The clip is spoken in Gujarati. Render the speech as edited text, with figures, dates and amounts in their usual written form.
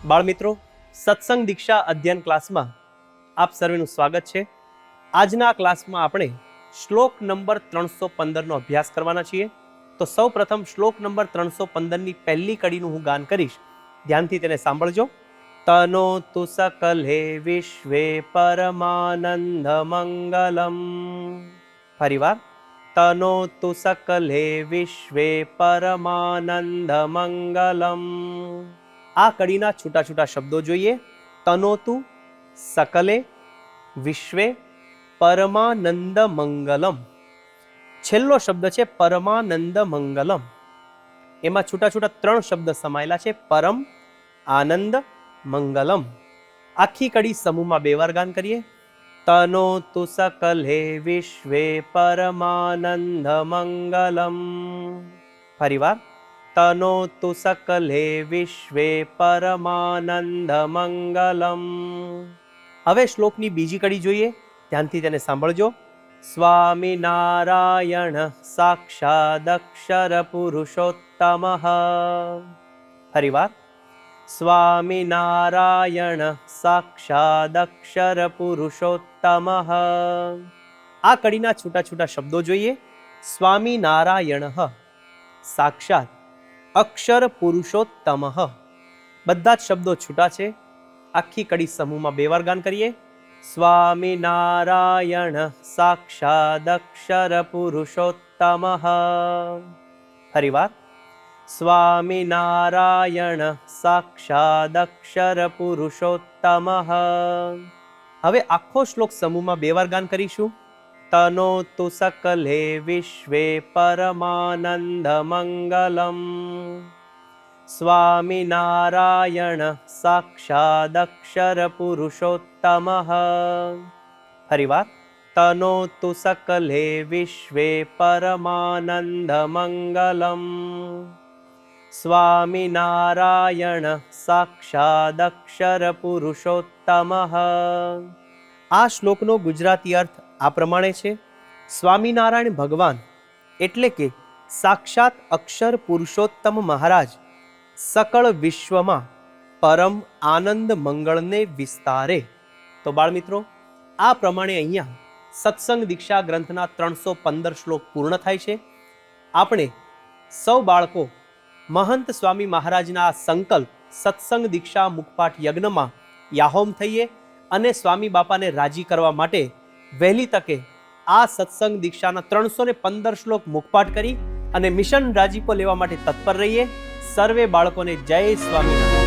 બાળમિત્રો, સત્સંગ દીક્ષા અધ્યયન ક્લાસમાં આપ સર્વેનું સ્વાગત છે. આજના ક્લાસમાં આપણે શ્લોક નંબર 315 નો અભ્યાસ કરવાના છીએ. તો સૌ પ્રથમ શ્લોક નંબર 315 ની પહેલી કડીનું હું ગાન કરીશ, ધ્યાનથી તેને સાંભળજો. તનોતુ સકલે વિશ્વે પરમાનંદ મંગલમ. ફરીવાર, તનોતુ સકલે વિશ્વે પરમાનંદ મંગલમ. આ કડીના છૂટા છૂટા શબ્દો જોઈએ. તનોતુ સકલે વિશ્વે પરમાનંદ મંગલમ. છેલ્લો શબ્દ છે પરમાનંદ મંગલમ. એમાં છૂટા છૂટા 3 શબ્દ સમાયેલા છે, પરમ, આનંદ, મંગલમ. આખી કડી સમૂહમાં 2 વાર ગાન કરીએ. તનોતુ સકલે વિશ્વે પરમાનંદ મંગલમ. ફરીવાર, તનોતુ સકલે વિશ્વે પરમાનંદ મંગલમ. હવે શ્લોકની બીજી કડી જોઈએ, ધ્યાનથી તેને સાંભળજો. સ્વામિનારાયણ સાક્ષાદક્ષર પુરુષોત્તમ. ફરીવાર, સ્વામિનારાયણ સાક્ષાદક્ષર પુરુષોત્તમ. આ કડીના છૂટા છૂટા શબ્દો જોઈએ. સ્વામિનારાયણ સાક્ષાત અક્ષર પુરુષોત્તમ. બધા જ શબ્દો છૂટા છે. આખી કડી સમૂહમાં 2 વાર ગાન કરીએ. સ્વામિનારાયણ સાક્ષાદક્ષર પુરુષોત્તમ. ફરીવાર, સ્વામિનારાયણ સાક્ષાદક્ષર પુરુષોત્તમ. હવે આખો શ્લોક સમૂહમાં 2 વાર ગાન કરીશું. તનોતુ સકલે વિશ્વે પરમાનંદ મંગલમ. સ્વામિનારાયણ સાક્ષાદક્ષર પુરુષોત્તમ. ફરીવાર, તનોતુ સકલે વિશ્વે પરમાનંદ મંગલમ. સ્વામિનારાયણ સાક્ષાદક્ષર પુરુષોત્તમ. આ શ્લોકનો ગુજરાતી અર્થ આ પ્રમાણે છે. સ્વામિનારાયણ ભગવાન એટલે કે સાક્ષાત અક્ષર પુરુષોત્તમ મહારાજ સકળ વિશ્વમાં પરમ આનંદ મંગળને વિસ્તારે. તો બાળમિત્રો, આ પ્રમાણે અહીંયા સત્સંગ દીક્ષા ગ્રંથના 315 શ્લોક પૂર્ણ થાય છે. આપણે સૌ બાળકો મહંત સ્વામી મહારાજના સંકલ્પ સત્સંગ દીક્ષા મુખપાઠ યજ્ઞમાં યાહોમ થઈએ અને સ્વામી બાપાને રાજી કરવા માટે વહેલી તકે આ સત્સંગ દીક્ષાના 315 શ્લોક મુખપાઠ કરી અને મિશન રાજીપો લેવા માટે તત્પર રહીએ. સર્વે બાળકોને જય સ્વામિનારાયણ.